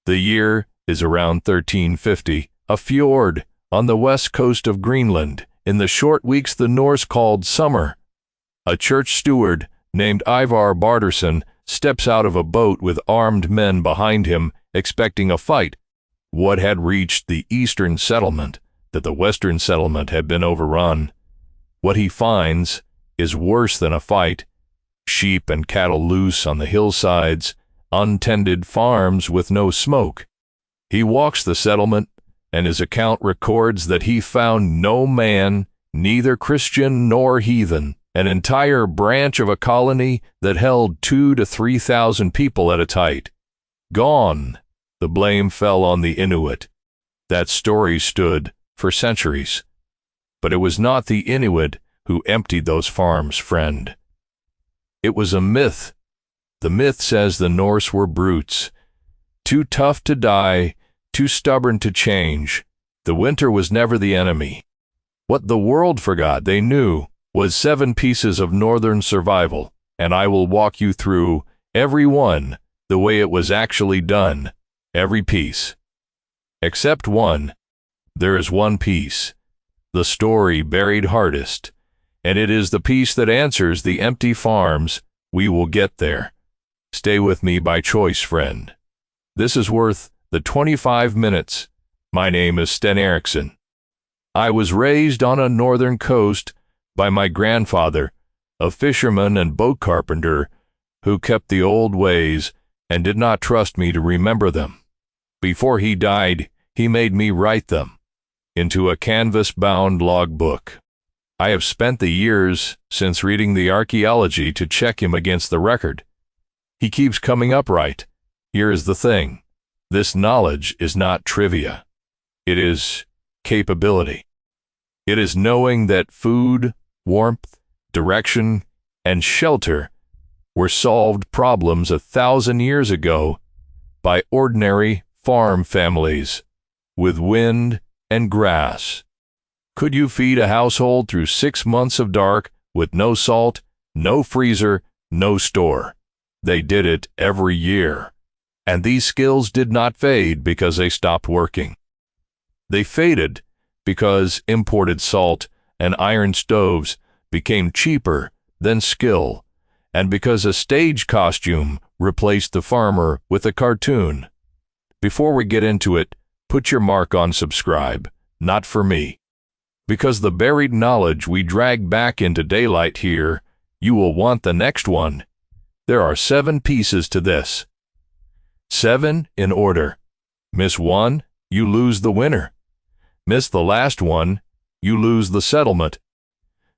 The year is around 1350, a fjord on the west coast of Greenland, in the short weeks the Norse called summer. A church steward named Ivar Barderson steps out of a boat with armed men behind him, expecting a fight. What had reached the eastern settlement that the western settlement had been overrun? What he finds is worse than a fight. Sheep and cattle loose on the hillsides, untended farms with no smoke. He walks the settlement, and his account records that he found no man, neither Christian nor heathen, an entire branch of a colony that held 2,000 to 3,000 people at its height. Gone. The blame fell on the Inuit. That story stood for centuries. But it was not the Inuit who emptied those farms, friend. It was a myth. The myth says the Norse were brutes, too tough to die, too stubborn to change. The winter was never the enemy. What the world forgot, they knew, was 7 pieces of northern survival, and I will walk you through every one the way it was actually done, every piece. Except one. There is one piece, the story buried hardest, and it is the piece that answers the empty farms. We will get there. Stay with me by choice, friend. This is worth the 25 minutes. My name is Sten Erickson. I was raised on a northern coast by my grandfather, a fisherman and boat carpenter who kept the old ways and did not trust me to remember them. Before he died, he made me write them into a canvas-bound logbook. I have spent the years since reading the archaeology to check him against the record. He keeps coming up right. Here is the thing. This knowledge is not trivia. It is capability. It is knowing that food, warmth, direction, and shelter were solved problems 1,000 years ago by ordinary farm families with wind and grass. Could you feed a household through 6 months of dark with no salt, no freezer, no store? They did it every year. And these skills did not fade because they stopped working. They faded because imported salt and iron stoves became cheaper than skill, and because a stage costume replaced the farmer with a cartoon. Before we get into it, put your mark on subscribe, not for me. Because the buried knowledge we drag back into daylight here, you will want the next one. There are 7 pieces to this. 7 in order. Miss one, you lose the winner. Miss the last one, you lose the settlement.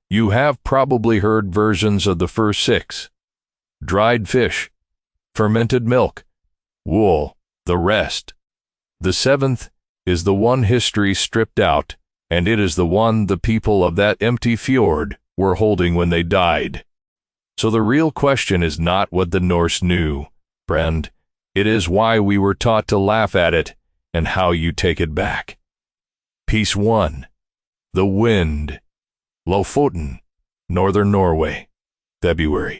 You have probably heard versions of the first 6. Dried fish, fermented milk, wool, the rest. The 7th is the one history stripped out, and it is the one the people of that empty fjord were holding when they died. So the real question is not what the Norse knew, friend. It is why we were taught to laugh at it and how you take it back. Piece 1. The wind. Lofoten, northern Norway, February.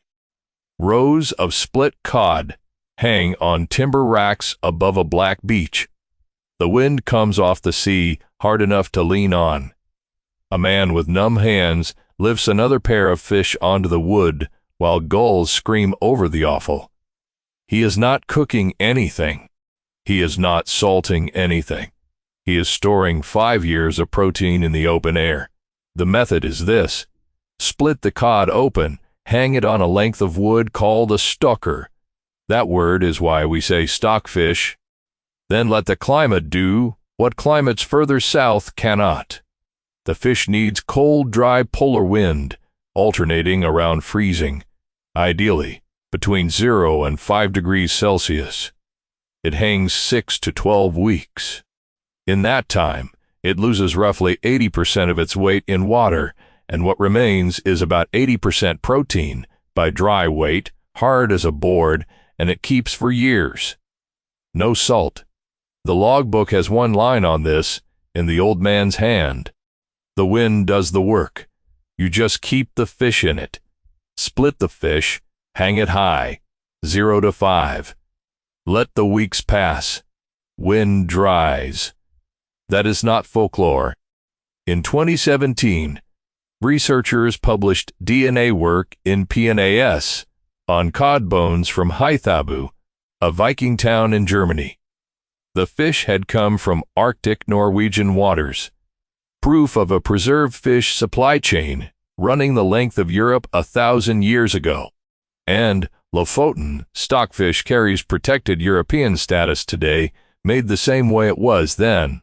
Rows of split cod hang on timber racks above a black beach. The wind comes off the sea hard enough to lean on. A man with numb hands lifts another pair of fish onto the wood while gulls scream over the offal. He is not cooking anything. He is not salting anything. He is storing 5 years of protein in the open air. The method is this. Split the cod open, hang it on a length of wood called a stokker. That word is why we say stockfish. Then let the climate do what climates further south cannot. The fish needs cold, dry polar wind, alternating around freezing, ideally between 0 and 5 degrees Celsius. It hangs 6 to 12 weeks. In that time, it loses roughly 80% of its weight in water, and what remains is about 80% protein by dry weight, hard as a board, and it keeps for years. No salt. The logbook has one line on this, in the old man's hand. The wind does the work. You just keep the fish in it. Split the fish, hang it high, 0 to 5. Let the weeks pass. Wind dries. That is not folklore. In 2017, researchers published DNA work in PNAS on cod bones from Haithabu, a Viking town in Germany. The fish had come from Arctic Norwegian waters, proof of a preserved fish supply chain running the length of Europe 1,000 years ago. And Lofoten stockfish carries protected European status today, made the same way it was then.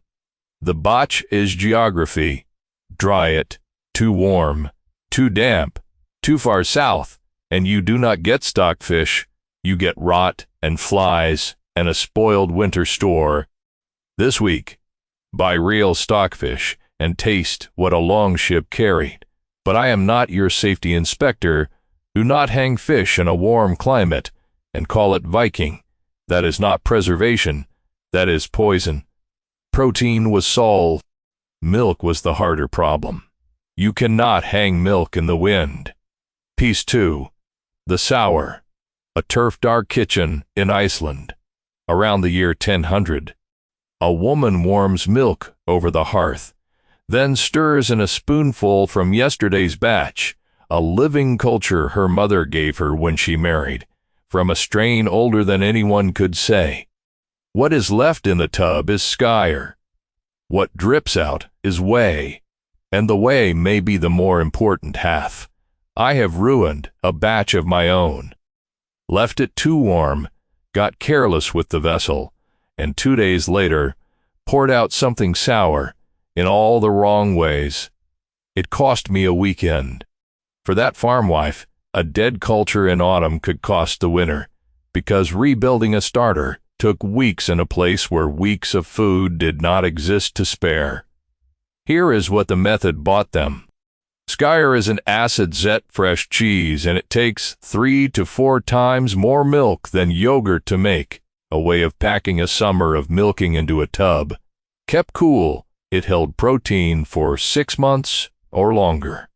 The botch is geography. Dry it, too warm, too damp, too far south, and you do not get stockfish. You get rot and flies and a spoiled winter store. This week, buy real stockfish and taste what a longship carried. But I am not your safety inspector. Do not hang fish in a warm climate and call it Viking. That is not preservation. That is poison. Protein was solved. Milk was the harder problem. You cannot hang milk in the wind. Piece 2. The Sour. A turf-dark kitchen in Iceland. Around the year 1000. A woman warms milk over the hearth, then stirs in a spoonful from yesterday's batch, a living culture her mother gave her when she married, from a strain older than anyone could say. What is left in the tub is skyr. What drips out is whey, and the whey may be the more important half. I have ruined a batch of my own. Left it too warm, got careless with the vessel, and 2 days later, poured out something sour in all the wrong ways. It cost me a weekend. For that farm wife, a dead culture in autumn could cost the winter, because rebuilding a starter took weeks in a place where weeks of food did not exist to spare. Here is what the method bought them. Skyr is an acid zet fresh cheese, and it takes 3 to 4 times more milk than yogurt to make, a way of packing a summer of milking into a tub. Kept cool, it held protein for 6 months or longer.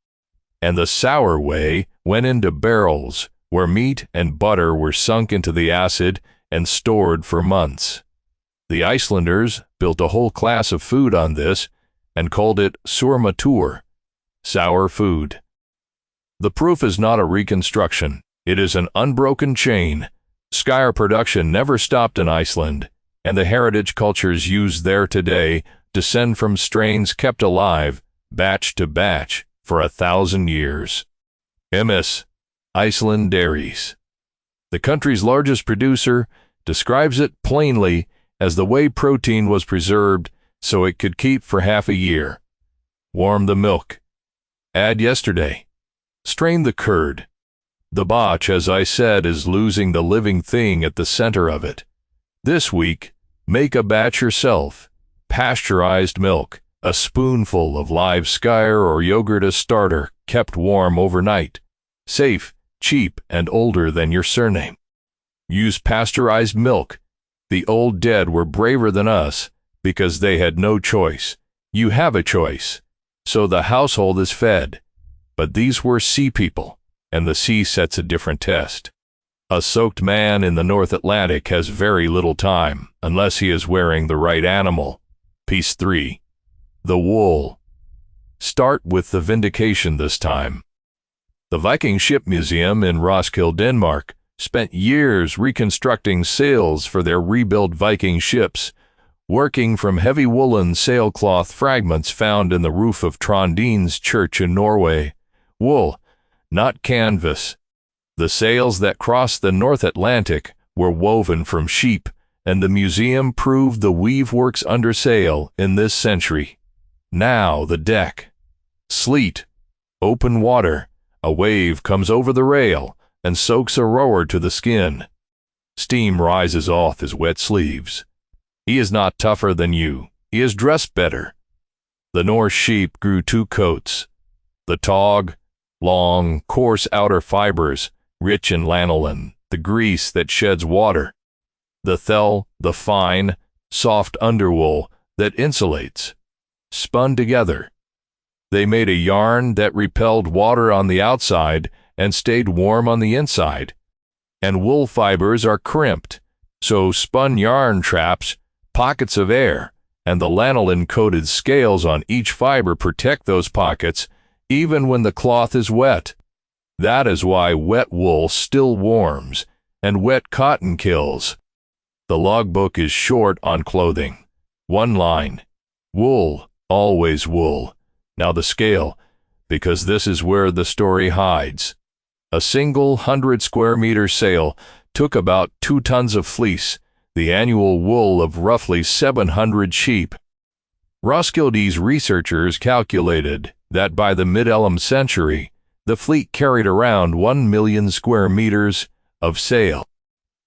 And the sour whey went into barrels where meat and butter were sunk into the acid and stored for months. The Icelanders built a whole class of food on this and called it surmatur, sour food. The proof is not a reconstruction. It is an unbroken chain. Skyr production never stopped in Iceland, and the heritage cultures used there today descend from strains kept alive, batch to batch, for 1,000 years. MS. Iceland Dairies. The country's largest producer describes it plainly as the whey protein was preserved so it could keep for half a year. Warm the milk. Add yesterday. Strain the curd. The botch, as I said, is losing the living thing at the center of it. This week, make a batch yourself. Pasteurized milk, a spoonful of live skyr or yogurt as starter, kept warm overnight. Safe, cheap, and older than your surname. Use pasteurized milk. The old dead were braver than us because they had no choice. You have a choice. So the household is fed. But these were sea people, and the sea sets a different test. A soaked man in the North Atlantic has very little time, unless he is wearing the right animal. Piece 3. The wool. Start with the vindication this time. The Viking Ship Museum in Roskilde, Denmark, spent years reconstructing sails for their rebuilt Viking ships, working from heavy woolen sailcloth fragments found in the roof of Trondheim's church in Norway. Wool, not canvas. The sails that crossed the North Atlantic were woven from sheep, and the museum proved the weaveworks under sail in this century. Now the deck. Sleet, open water, a wave comes over the rail and soaks a rower to the skin. Steam rises off his wet sleeves. He is not tougher than you. He is dressed better. The Norse sheep grew 2 coats. The tog, long, coarse outer fibers, rich in lanolin, the grease that sheds water. The thell, the fine, soft underwool that insulates. Spun together. They made a yarn that repelled water on the outside and stayed warm on the inside. And wool fibers are crimped, so spun yarn traps pockets of air, and the lanolin-coated scales on each fiber protect those pockets even when the cloth is wet. That is why wet wool still warms and wet cotton kills. The logbook is short on clothing. One line: wool, always wool. Now the scale, because this is where the story hides. A single 100-square-meter sail took about 2 tons of fleece, the annual wool of roughly 700 sheep. Roskilde's researchers calculated that by the mid-Elam century, the fleet carried around 1 million square meters of sail.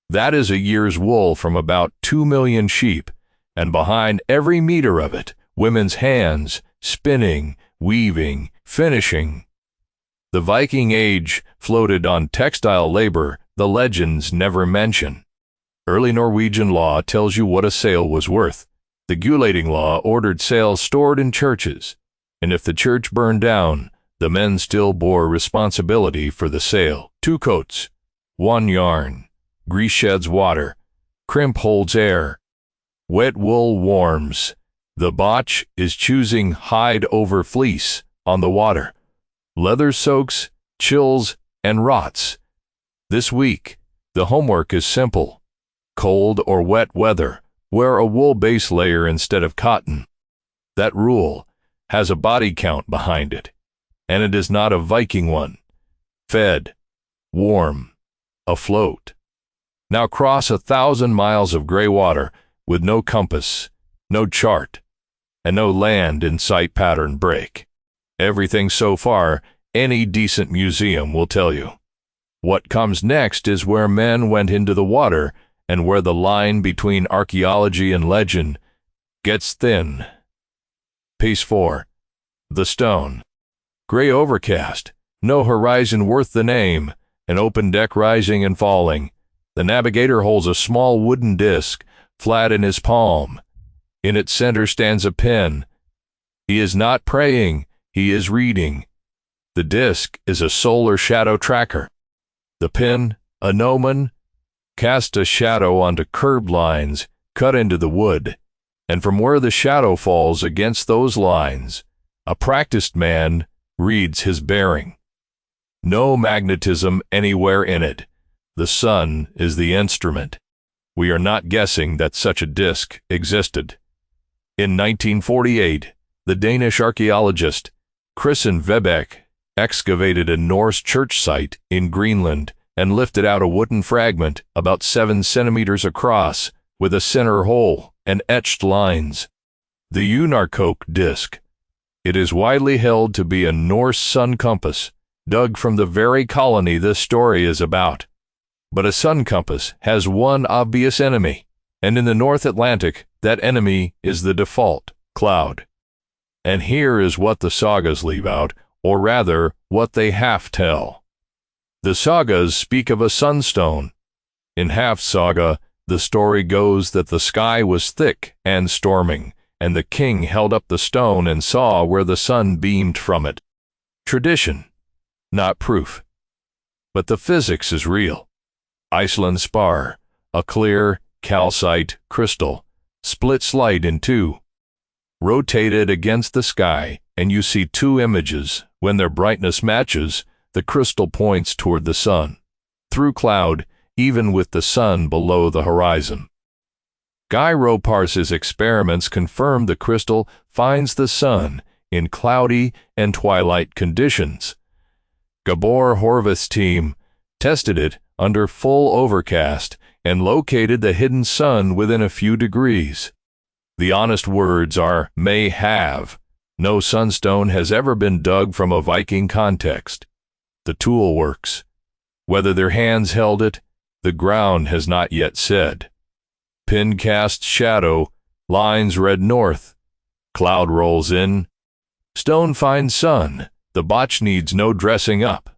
That is a year's wool from about 2 million sheep, and behind every meter of it, women's hands, spinning, weaving, finishing. The Viking Age floated on textile labor the legends never mention. Early Norwegian law tells you what a sail was worth. The Gulating law ordered sails stored in churches, and if the church burned down, the men still bore responsibility for the sail. 2 coats, 1 yarn, grease sheds water, crimp holds air. Wet wool warms. The botch is choosing hide over fleece on the water. Leather soaks, chills, and rots. This week, the homework is simple. Cold or wet weather, wear a wool base layer instead of cotton. That rule has a body count behind it, and it is not a Viking one. Fed, warm, afloat. Now cross 1,000 miles of gray water with no compass, no chart, and no land in sight pattern break. Everything so far any decent museum will tell you. What comes next is where men went into the water and where the line between archaeology and legend gets thin. Piece 4. The Stone. Gray overcast, no horizon worth the name, an open deck rising and falling. The navigator holds a small wooden disc, flat in his palm. In its center stands a pen. He is not praying, he is reading. The disc is a solar shadow tracker. The pen, a gnomon, casts a shadow onto curved lines cut into the wood, and from where the shadow falls against those lines, a practiced man reads his bearing. No magnetism anywhere in it. The sun is the instrument. We are not guessing that such a disc existed. In 1948, the Danish archaeologist Christian Vebek excavated a Norse church site in Greenland and lifted out a wooden fragment about 7 centimeters across with a center hole and etched lines. The Unarkok disc. It is widely held to be a Norse sun compass, dug from the very colony this story is about. But a sun compass has one obvious enemy, and in the North Atlantic, that enemy is the default, cloud. And here is what the sagas leave out, or rather, what they half tell. The sagas speak of a sunstone. In half saga, the story goes that the sky was thick and storming, and the king held up the stone and saw where the sun beamed from it. Tradition, not proof. But the physics is real. Iceland spar, a clear, calcite crystal, splits light in 2. Rotate it against the sky, and you see 2 images. When their brightness matches, the crystal points toward the sun. Through cloud, even with the sun below the horizon. Guy Ropars's experiments confirm the crystal finds the sun in cloudy and twilight conditions. Gabor Horvath's team tested it under full overcast and located the hidden sun within a few degrees. The honest words are may have. No sunstone has ever been dug from a Viking context. The tool works. Whether their hands held it, the ground has not yet said. Pin casts shadow, lines read north. Cloud rolls in. Stone finds sun. The botch needs no dressing up.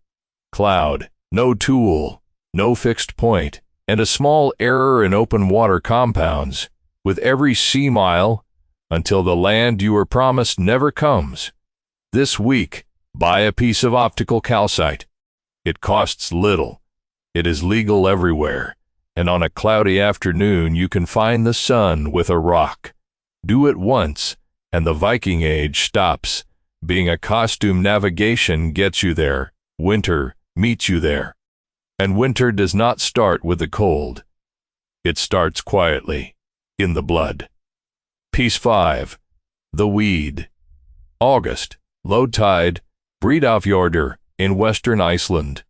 Cloud, no tool, no fixed point, and a small error in open water compounds. With every sea mile, until the land you were promised never comes. This week, buy a piece of optical calcite. It costs little. It is legal everywhere, and on a cloudy afternoon you can find the sun with a rock. Do it once, and the Viking Age stops. Being a costume, navigation gets you there. Winter meets you there. And winter does not start with the cold. It starts quietly, in the blood. Piece 5. The Weed. August, low tide, Breiðafjörður in western Iceland.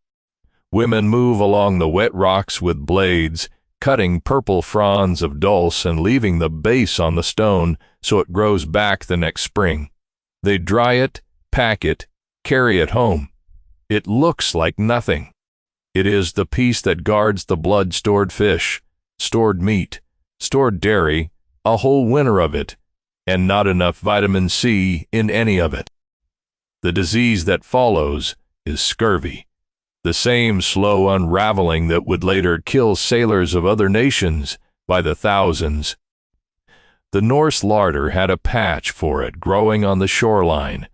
Women move along the wet rocks with blades, cutting purple fronds of dulse and leaving the base on the stone so it grows back the next spring. They dry it, pack it, carry it home. It looks like nothing. It is the piece that guards the blood-stored fish, stored meat, stored dairy, a whole winter of it, and not enough vitamin C in any of it. The disease that follows is scurvy, the same slow unraveling that would later kill sailors of other nations by the thousands. The Norse larder had a patch for it growing on the shoreline,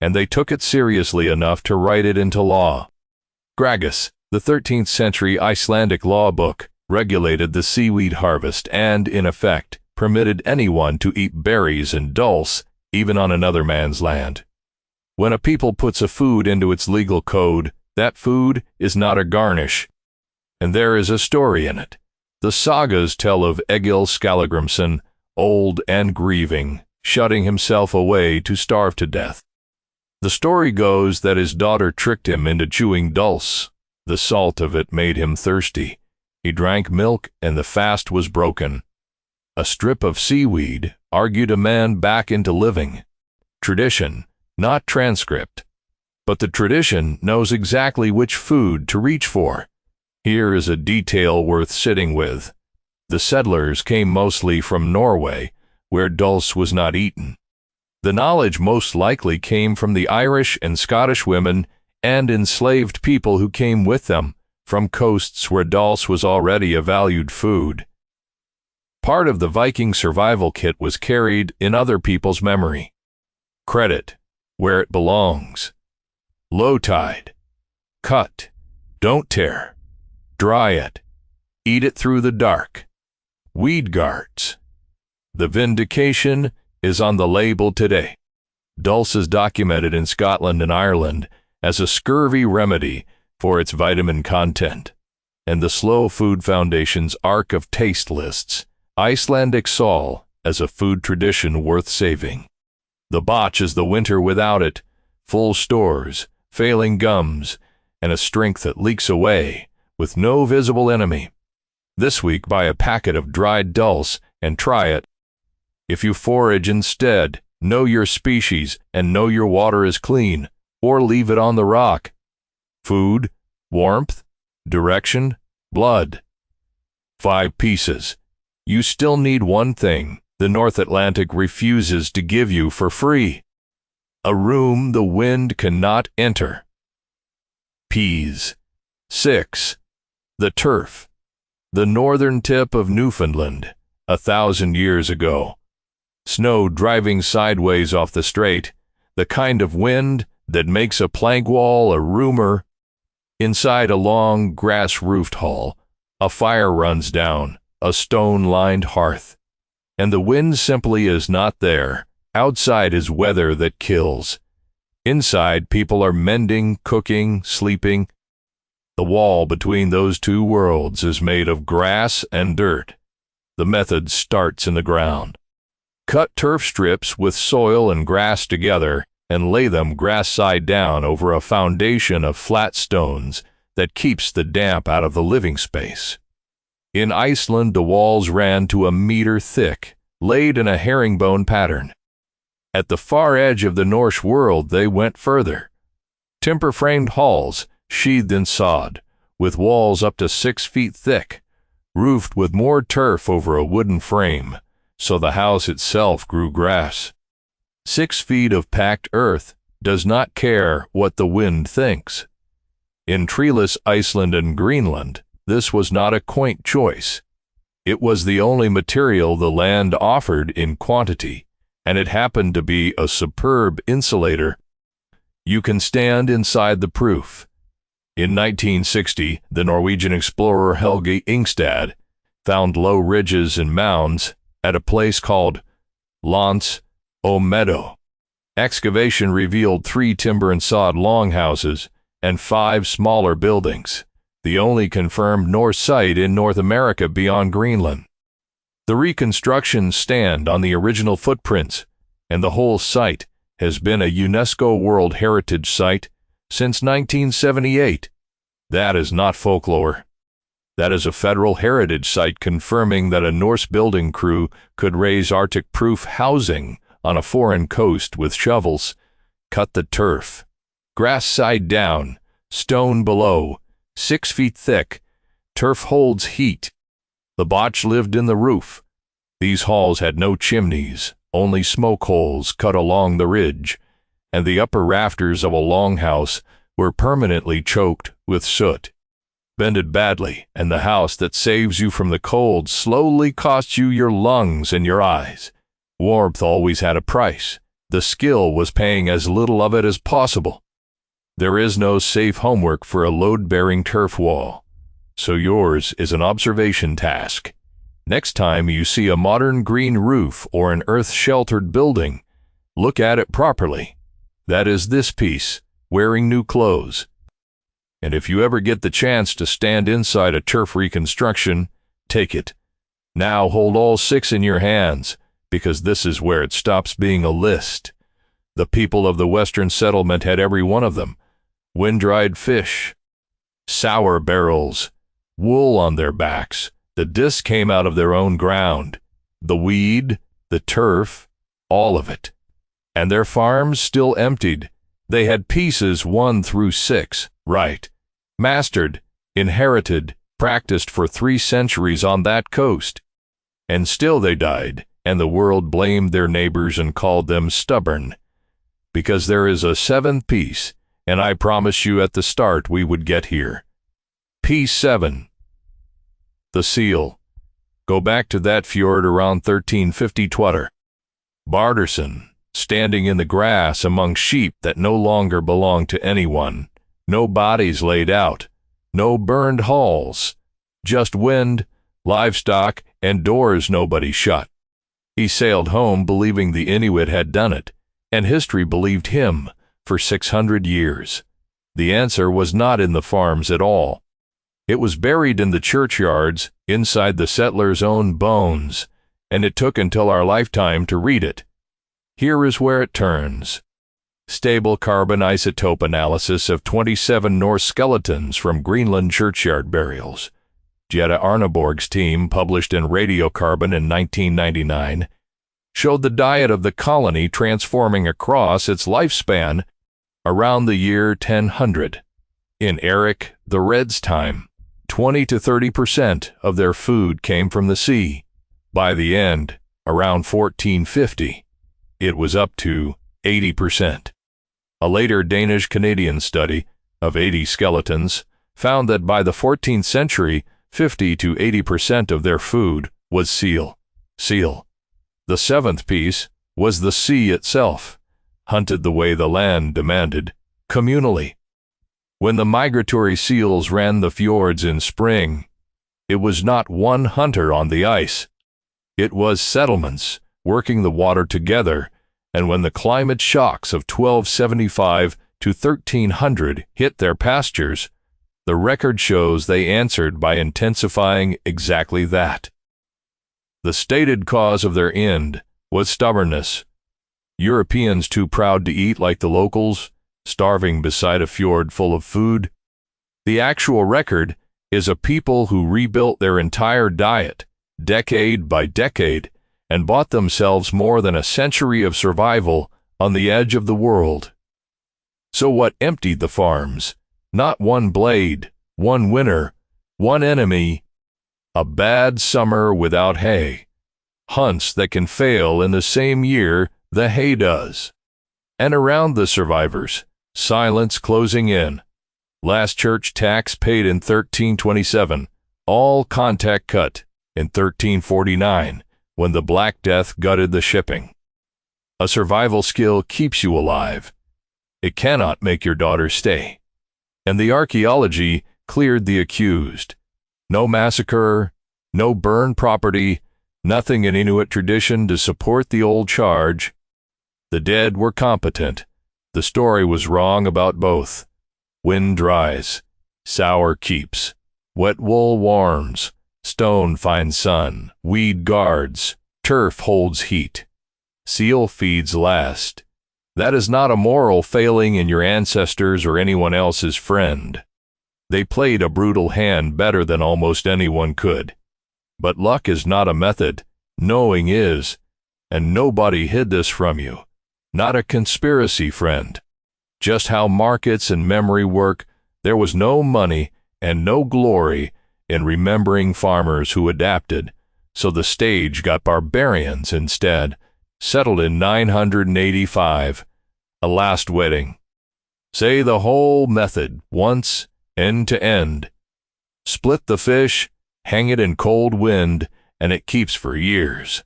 and they took it seriously enough to write it into law. Gragas, the 13th century Icelandic law book, regulated the seaweed harvest and, in effect, permitted anyone to eat berries and dulse even on another man's land. When a people puts a food into its legal code, that food is not a garnish. And there is a story in it. The sagas tell of Egil Skallagrimsson, old and grieving, shutting himself away to starve to death. The story goes that his daughter tricked him into chewing dulse. The salt of it made him thirsty. He drank milk and the fast was broken. A strip of seaweed argued a man back into living. Tradition, not transcript. But the tradition knows exactly which food to reach for. Here is a detail worth sitting with. The settlers came mostly from Norway, where dulse was not eaten. The knowledge most likely came from the Irish and Scottish women and enslaved people who came with them from coasts where dulse was already a valued food. Part of the Viking survival kit was carried in other people's memory. Credit where it belongs. Low tide. Cut. Don't tear. Dry it. Eat it through the dark. Weed guards. The vindication is on the label today. Dulse is documented in Scotland and Ireland as a scurvy remedy for its vitamin content, and the Slow Food Foundation's Arc of Taste lists Icelandic sál as a food tradition worth saving. The botch is the winter without it, full stores, failing gums, and a strength that leaks away with no visible enemy. This week buy a packet of dried dulse and try it. If you forage instead, know your species and know your water is clean, or leave it on the rock. Food, warmth, direction, blood. 5 pieces. You still need one thing the North Atlantic refuses to give you for free. A room the wind cannot enter. Peas. 6. The turf. The northern tip of Newfoundland, 1,000 years ago. Snow driving sideways off the strait, the kind of wind that makes a plank wall a rumor. Inside a long, grass-roofed hall, a fire runs down, a stone-lined hearth. And the wind simply is not there. Outside is weather that kills. Inside, people are mending, cooking, sleeping. The wall between those two worlds is made of grass and dirt. The method starts in the ground. Cut turf strips with soil and grass together and lay them grass side down over a foundation of flat stones that keeps the damp out of the living space. In Iceland, the walls ran to a meter thick, laid in a herringbone pattern. At the far edge of the Norse world, they went further. Timber-framed halls, sheathed in sod, with walls up to 6 feet thick, roofed with more turf over a wooden frame, so the house itself grew grass. 6 feet of packed earth does not care what the wind thinks. In treeless Iceland and Greenland, this was not a quaint choice. It was the only material the land offered in quantity, and it happened to be a superb insulator. You can stand inside the proof. In 1960, the Norwegian explorer Helge Ingstad found low ridges and mounds at a place called Lance o Meadow. Excavation revealed 3 timber and sod longhouses and 5 smaller buildings, the only confirmed Norse site in North America beyond Greenland. The reconstructions stand on the original footprints, and the whole site has been a UNESCO World Heritage Site since 1978. That is not folklore. That is a federal heritage site confirming that a Norse building crew could raise Arctic-proof housing on a foreign coast with shovels, cut the turf, grass side down, stone below, 6 feet thick. Turf holds heat. The botch lived in the roof. These halls had no chimneys, only smoke holes cut along the ridge, and the upper rafters of a longhouse were permanently choked with soot. Bended badly, and the house that saves you from the cold slowly costs you your lungs and your eyes. Warmth always had a price. The skill was paying as little of it as possible. There is no safe homework for a load-bearing turf wall, so yours is an observation task. Next time you see a modern green roof or an earth-sheltered building, look at it properly. That is this piece, wearing new clothes. And if you ever get the chance to stand inside a turf reconstruction, take it. Now hold all 6 in your hands, because this is where it stops being a list. The people of the Western settlement had every one of them. Wind-dried fish, sour barrels, wool on their backs. The disc came out of their own ground. The weed, the turf, all of it. And their farms still emptied. They had pieces 1 through 6, right. Mastered, inherited, practiced for 3 centuries on that coast. And still they died, and the world blamed their neighbors and called them stubborn. Because there is a 7th piece, and I promised you at the start we would get here. Piece 7. The seal. Go back to that fjord around 1350 Twatter. Barderson, standing in the grass among sheep that no longer belong to anyone. No bodies laid out, no burned halls, just wind, livestock, and doors nobody shut. He sailed home believing the Inuit had done it, and history believed him for 600 years. The answer was not in the farms at all. It was buried in the churchyards, inside the settlers' own bones, and it took until our lifetime to read it. Here is where it turns. Stable carbon isotope analysis of 27 Norse skeletons from Greenland churchyard burials. Jetta Arneborg's team, published in Radiocarbon in 1999, showed the diet of the colony transforming across its lifespan around the year 1000. In Eric the Red's time, 20 to 30% of their food came from the sea. By the end, around 1450, it was up to 80%. A later Danish-Canadian study of 80 skeletons found that by the 14th century, 50 to 80% of their food was seal. The 7th piece was the sea itself, hunted the way the land demanded, communally. When the migratory seals ran the fjords in spring, it was not one hunter on the ice. It was settlements working the water together, and when the climate shocks of 1275 to 1300 hit their pastures, the record shows they answered by intensifying exactly that. The stated cause of their end was stubbornness. Europeans too proud to eat like the locals, starving beside a fjord full of food. The actual record is a people who rebuilt their entire diet, decade by decade, and bought themselves more than a century of survival on the edge of the world. So what emptied the farms? Not one blade, one winter, one enemy. A bad summer without hay. Hunts that can fail in the same year the hay does. And around the survivors, silence closing in. Last church tax paid in 1327, all contact cut in 1349, when the Black Death gutted the shipping. A survival skill keeps you alive. It cannot make your daughter stay. and the archaeology cleared the accused. No massacre, no burned property, nothing in Inuit tradition to support the old charge. The dead were competent. The story was wrong about both. Wind dries, sour keeps, wet wool warms, stone finds sun, weed guards, turf holds heat, seal feeds last. That is not a moral failing in your ancestors or anyone else's friend. They played a brutal hand better than almost anyone could. But luck is not a method, knowing is, and nobody hid this from you. Not a conspiracy, friend. Just how markets and memory work, there was no money and no glory in remembering farmers who adapted, so the stage got barbarians instead, settled in 985, a last wedding. Say the whole method, once, end to end. Split the fish, hang it in cold wind, and it keeps for years.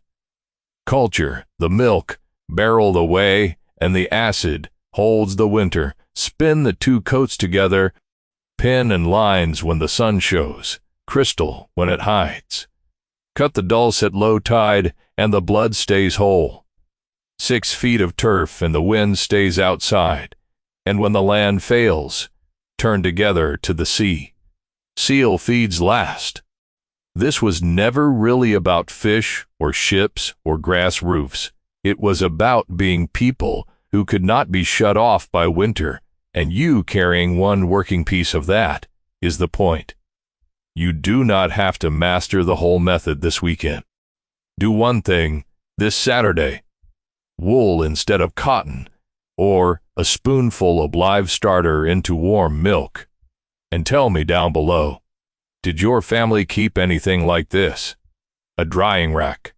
Culture, the milk, barrel the whey, and the acid holds the winter. Spin the two coats together, pin and lines when the sun shows, crystal when it hides. Cut the dulse at low tide, and the blood stays whole. 6 feet of turf and the wind stays outside, and when the land fails, turn together to the sea. Seal feeds last. This was never really about fish or ships or grass roofs. It was about being people who could not be shut off by winter, and you carrying one working piece of that is the point. You do not have to master the whole method this weekend. Do one thing this Saturday: wool instead of cotton, or a spoonful of live starter into warm milk. And tell me down below, did your family keep anything like this? A drying rack.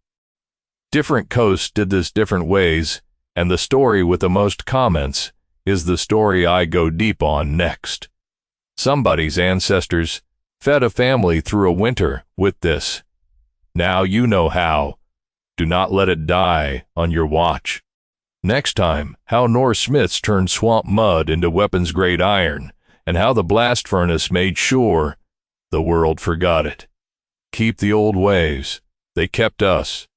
Different coasts did this different ways, and the story with the most comments is the story I go deep on next. Somebody's ancestors fed a family through a winter with this. Now you know how. Do not let it die on your watch. Next time, how Norse smiths turned swamp mud into weapons-grade iron, and how the blast furnace made sure the world forgot it. Keep the old ways. They kept us.